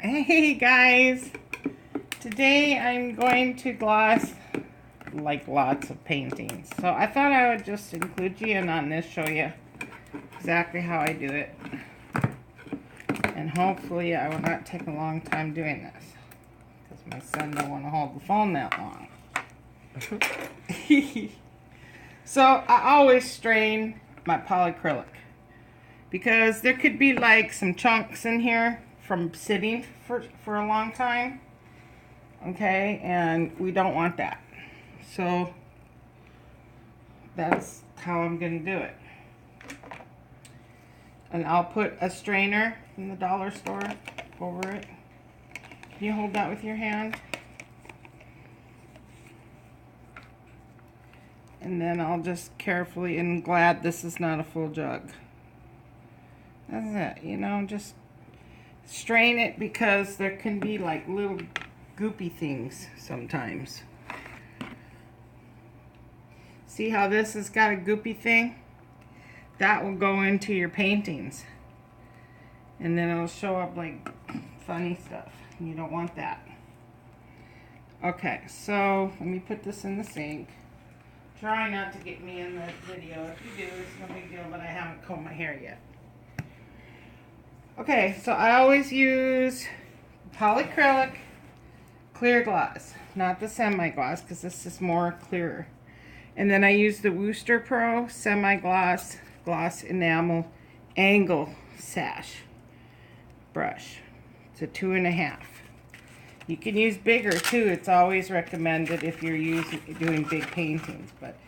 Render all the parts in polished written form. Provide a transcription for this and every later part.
Hey guys, today I'm going to gloss like lots of paintings. So I thought I would just include you in on this, show you exactly how I do it. And hopefully I will not take a long time doing this, because my son don't want to hold the phone that long. So I always strain my polyacrylic, because there could be like some chunks in here from sitting for a long time. Okay, and we don't want that. So that's how I'm going to do it. And I'll put a strainer from the dollar store over it. Can you hold that with your hand? And then I'll just carefully, and glad this is not a full jug. That's it, you know, just strain it, because there can be like little goopy things sometimes. See how this has got a goopy thing? That will go into your paintings, and then it'll show up like funny stuff. You don't want that. Okay, so let me put this in the sink. Try not to get me in the video. If you do, it's no big deal, but I haven't combed my hair yet. Okay, so I always use polyacrylic clear gloss, not the semi-gloss, because this is more clearer. And then I use the Wooster Pro semi-gloss gloss enamel angle sash brush. It's a 2.5. You can use bigger too. It's always recommended if you're doing big paintings, but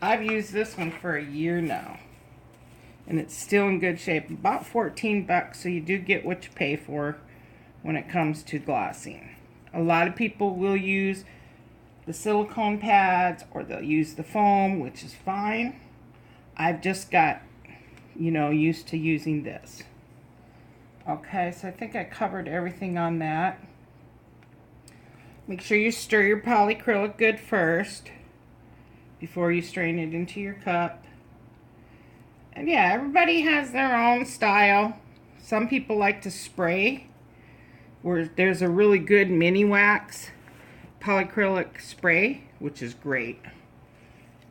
I've used this one for a year now, and it's still in good shape. About 14 bucks, so you do get what you pay for when it comes to glossing. A lot of people will use the silicone pads, or they'll use the foam, which is fine. I've just got, used to using this. Okay, so I think I covered everything on that. Make sure you stir your polyacrylic good first before you strain it into your cup. And yeah, everybody has their own style. Some people like to spray, where there's a really good mini wax polyacrylic spray, which is great.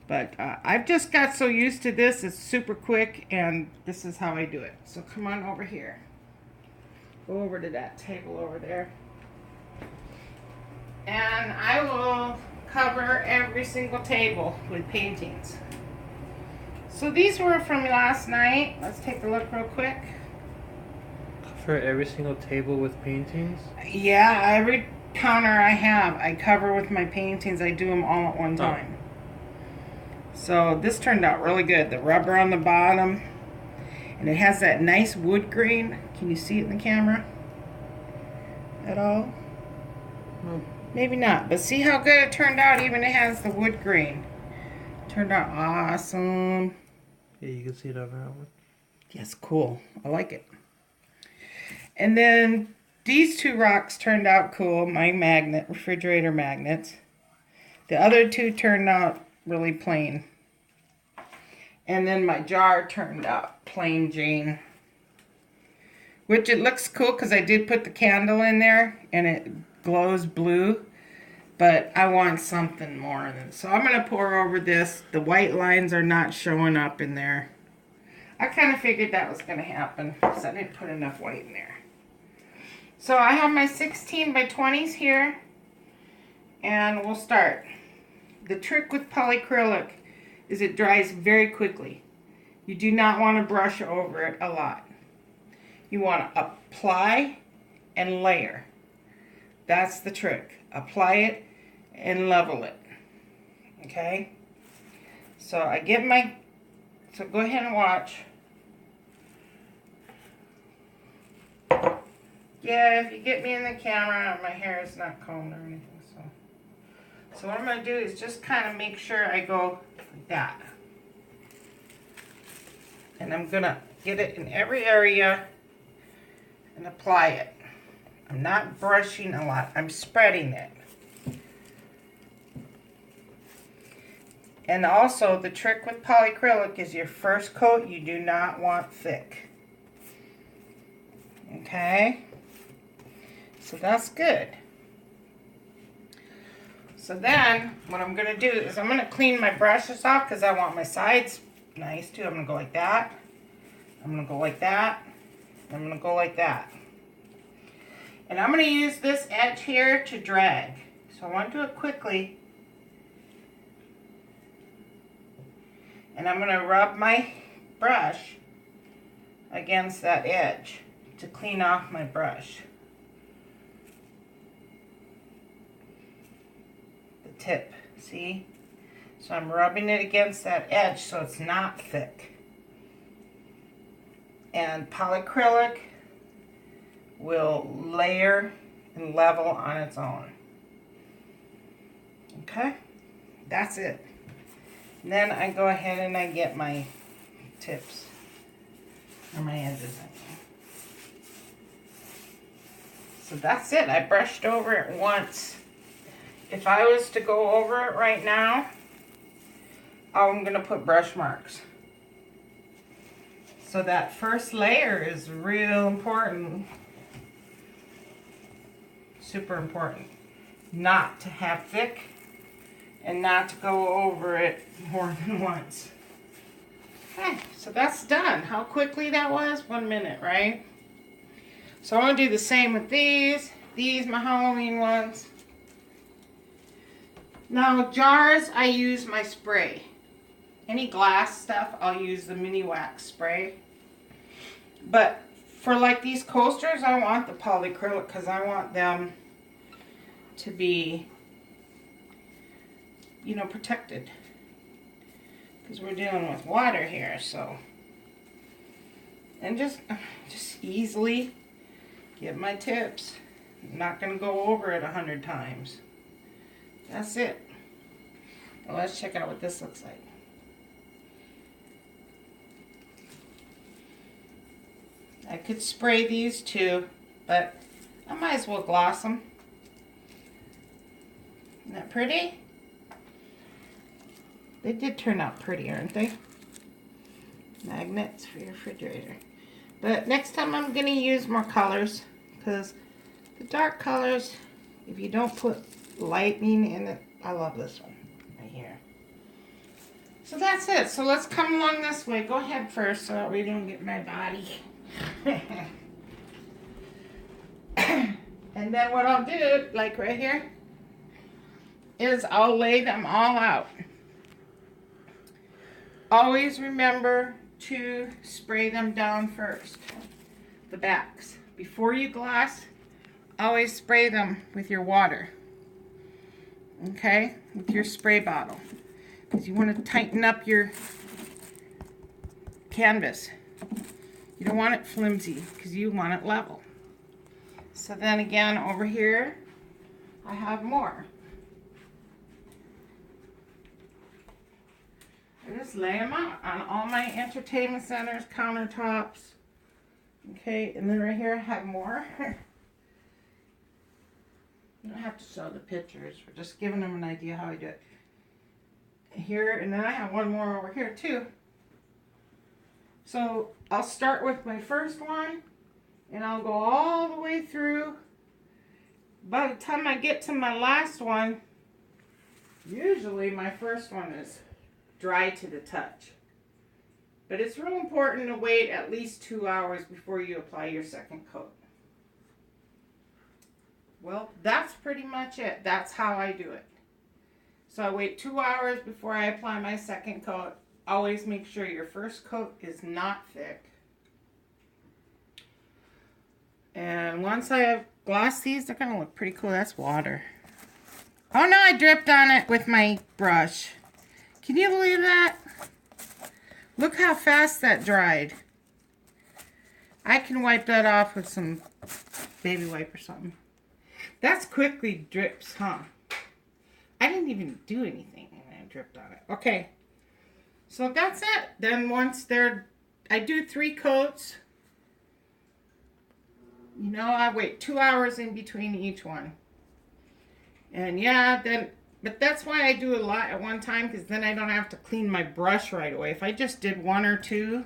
But I've just got so used to this, it's super quick, and this is how I do it. So come on over here. Go over to that table over there. And I will cover every single table with paintings. So these were from last night. Let's take a look real quick. For every single table with paintings? Yeah, every counter I have, I cover with my paintings. I do them all at one time. So this turned out really good. The rubber on the bottom, and it has that nice wood grain. Can you see it in the camera at all? No. Maybe not, but see how good it turned out. Even it has the wood grain. Turned out awesome. Yeah, you can see it over that one. Yes, cool. I like it. And then these two rocks turned out cool. My refrigerator magnets. The other two turned out really plain. And then my jar turned out plain Jane. Which it looks cool because I did put the candle in there and it glows blue. But I want something more than so I'm going to pour over this. The white lines are not showing up in there. I kind of figured that was going to happen, so I didn't put enough white in there. So I have my 16 by 20s here, and we'll start. The trick with polyacrylic is it dries very quickly. You do not want to brush over it a lot. You want to apply and layer. That's the trick. Apply it and level it. Okay? So so go ahead and watch. Yeah, if you get me in the camera, my hair is not combed or anything. So what I'm going to do is just kind of make sure I go like that. And I'm going to get it in every area and apply it. I'm not brushing a lot. I'm spreading it. And also, the trick with polyacrylic is your first coat you do not want thick. Okay? So that's good. So then, what I'm going to do is I'm going to clean my brushes off because I want my sides nice too. I'm going to go like that. I'm going to go like that. I'm going to go like that. And I'm going to use this edge here to drag. So I want to do it quickly. And I'm going to rub my brush against that edge to clean off my brush. The tip, see? So I'm rubbing it against that edge so it's not thick. And polyacrylic will layer and level on its own. Okay? That's it. Then I go ahead and I get my tips, or my edges. So that's it. I brushed over it once. If I was to go over it right now, I'm going to put brush marks. So that first layer is real important. Super important. Not to have thick and not to go over it more than once. Okay, so that's done. How quickly that was? 1 minute, right? So I'm going to do the same with these. These, my Halloween ones. Now, jars, I use my spray. Any glass stuff, I'll use the mini wax spray. But for like these coasters, I want the polyacrylic because I want them to be, you know, protected. Because we're dealing with water here, so. And just easily get my tips. I'm not going to go over it 100 times. That's it. Now let's check out what this looks like. I could spray these too, but I might as well gloss them. Isn't that pretty? They did turn out pretty, aren't they? Magnets for your refrigerator. But next time I'm going to use more colors, because the dark colors, if you don't put lightning in it, I love this one right here. So that's it. So let's come along this way. Go ahead first so that we don't get my body. And then what I'll do, like right here, is I'll lay them all out. Always remember to spray them down first, the backs. Before you gloss, always spray them with your water, okay, with your spray bottle, because you want to tighten up your canvas. You don't want it flimsy because you want it level. So then again, over here, I have more. I just lay them out on all my entertainment centers, countertops. Okay, and then right here I have more. You don't have to show the pictures. We're just giving them an idea how I do it. Here, and then I have one more over here too. So I'll start with my first one, and I'll go all the way through. By the time I get to my last one, usually my first one is dry to the touch. But it's real important to wait at least 2 hours before you apply your second coat. Well, that's pretty much it. That's how I do it. So I wait 2 hours before I apply my second coat. Always make sure your first coat is not thick. And once I have glossed these, they're going to look pretty cool. That's water. Oh no, I dripped on it with my brush. Can you believe that? Look how fast that dried. I can wipe that off with some baby wipe or something. That's quickly drips, huh? I didn't even do anything and I dripped on it. Okay. So that's it. Then once they're, I do 3 coats. You know, I wait 2 hours in between each one. And yeah, then, but that's why I do a lot at one time, because then I don't have to clean my brush right away. If I just did 1 or 2,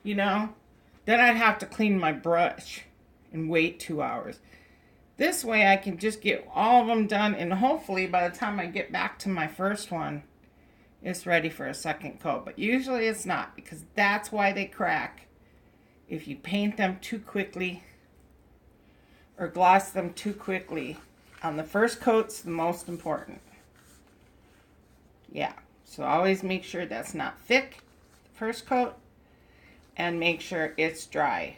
you know, then I'd have to clean my brush and wait 2 hours. This way I can just get all of them done, and hopefully by the time I get back to my first one, it's ready for a second coat. But usually it's not, because that's why they crack. If you paint them too quickly or gloss them too quickly. On the first coat's the most important. Yeah, so always make sure that's not thick, first coat, and make sure it's dry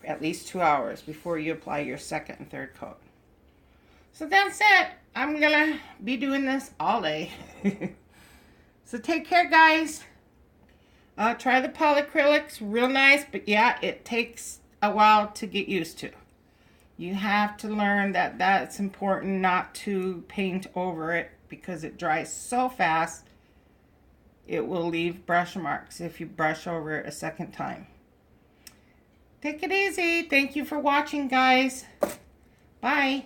at least 2 hours before you apply your second and third coat. So that's it. I'm gonna be doing this all day. So take care, guys. Try the polyacrylics, real nice, but yeah, it takes a while to get used to. You have to learn that that's important not to paint over it, because it dries so fast it will leave brush marks if you brush over it a second time. Take it easy. Thank you for watching, guys. Bye.